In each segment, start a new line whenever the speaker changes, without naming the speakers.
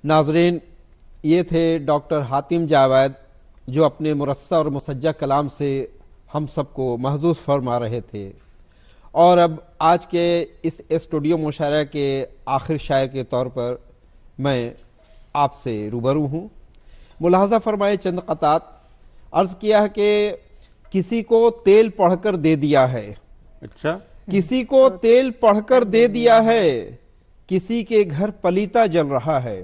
नाजरीन, ये थे डॉक्टर हातिम जावेद जो अपने मुरस्सा और मुसज्जा कलाम से हम सबको महजूज फरमा रहे थे। और अब आज के इस स्टूडियो मुशायरा के आखिर शायर के तौर पर मैं आपसे रूबरू हूँ। मुलाहजा फरमाए चंद क़तात। अर्ज़ किया है कि किसी को तेल पढ़कर दे दिया है।
अच्छा,
किसी को तेल पढ़कर दे दिया है, किसी के घर पलीता जल रहा है।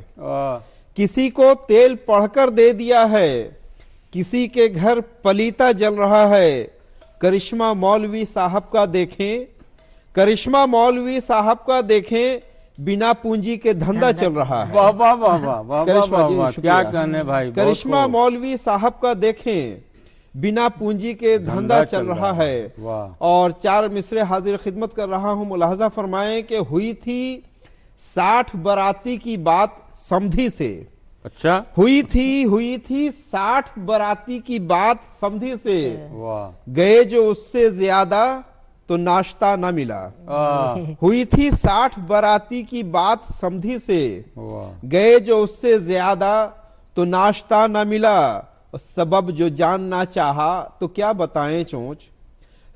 किसी को तेल पढ़कर दे दिया है, किसी के घर पलीता जल रहा है। करिश्मा मौलवी साहब का देखें, करिश्मा मौलवी साहब का देखें, बिना पूंजी के धंधा चल रहा है।
वाह वाह वाह वाह वाह
करिश्मा
वाह
जी,
वाह,
शुक्रिया।
क्या कहने भाई।
करिश्मा मौलवी साहब का देखें, बिना पूंजी के धंधा चल रहा है।
वाह।
और 4 मिसरे हाजिर खिदमत कर रहा हूं। मुलाहजा फरमाएं कि हुई थी 60 बराती की बात समधी से।
अच्छा,
हुई थी 60 बराती की बात समधी से।
वाह।
गए जो उससे ज्यादा तो नाश्ता ना मिला। हुई थी 60 बराती की बात समधी से।
वाह।
गए जो उससे ज्यादा तो नाश्ता ना मिला। सबब जो जानना चाहा तो क्या बताएं चोंच।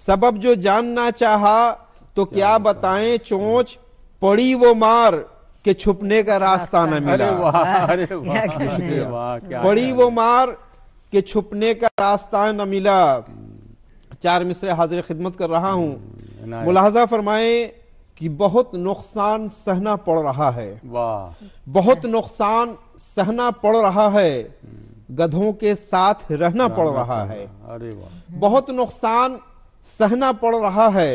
सबब जो जानना चाहा तो क्या बताएं चोंच। पड़ी वो मार के छुपने का रास्ता न मिला।
अरे वाह, अरे वाह, अरे वाह, क्या
पड़ी वो मार के छुपने का रास्ता न मिला। 4 मिसरे हाजिर खिदमत कर रहा हूं। मुलाहजा फरमाए कि बहुत नुकसान सहना पड़ रहा है।
वाह।
बहुत नुकसान सहना पड़ रहा है, गधों के साथ रहना पड़ रहा है।
अरे वाह।
बहुत नुकसान सहना पड़ रहा है,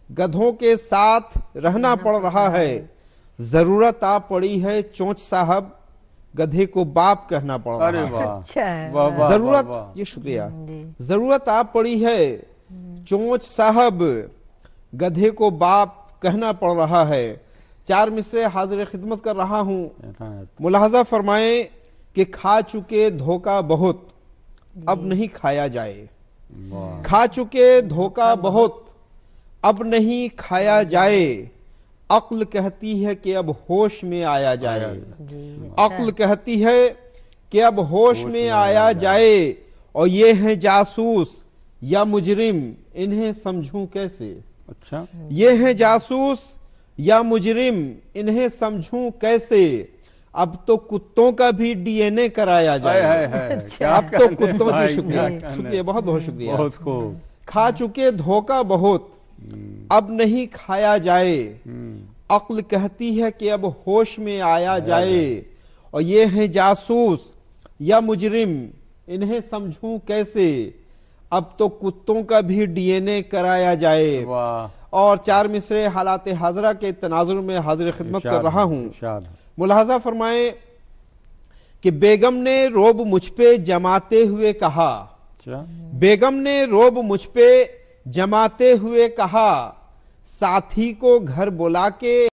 गधों के साथ रहना पड़ रहा है। जरूरत आ पड़ी है चोंच साहब, गधे को बाप कहना पड़ रहा
अरे
है।
वाह,
अच्छा,
वाह, वाह,
जरूरत,
वाह, वाह।
ये शुक्रिया। जरूरत आ पड़ी है चोंच साहब, गधे को बाप कहना पड़ रहा है। 4 मिसरे हाजिर खिदमत कर रहा हूं। मुलाहजा फरमाए कि खा चुके धोखा बहुत, अब नहीं खाया जाए।
वाह।
खा चुके धोखा बहुत, अब नहीं खाया जाए। अक्ल कहती है कि अब होश में आया जाए। अक्ल कहती है कि अब होश में आया जाए। और ये हैं जासूस या मुजरिम, इन्हें समझूं कैसे।
अच्छा,
ये हैं जासूस या मुजरिम, इन्हें समझूं कैसे। अब तो कुत्तों का भी डीएनए कराया जाए। अब तो कुत्तों की, शुक्रिया शुक्रिया, बहुत बहुत शुक्रिया।
बहुत खूब।
खा चुके धोखा बहुत, अब नहीं खाया जाए। अक्ल कहती है कि अब होश में आया जाए। और ये हैं जासूस या मुजरिम, इन्हें समझूं कैसे। अब तो कुत्तों का भी डीएनए कराया जाए।
वाह।
और 4 मिसरे हालात हाजरा के तनाजुर में हाजिर खिदमत कर रहा हूं। मुलाहजा फरमाए कि बेगम ने रोब मुझ पे जमाते हुए कहा। बेगम ने रोब मुझ पे जमाते हुए कहा, साथी को घर बुला के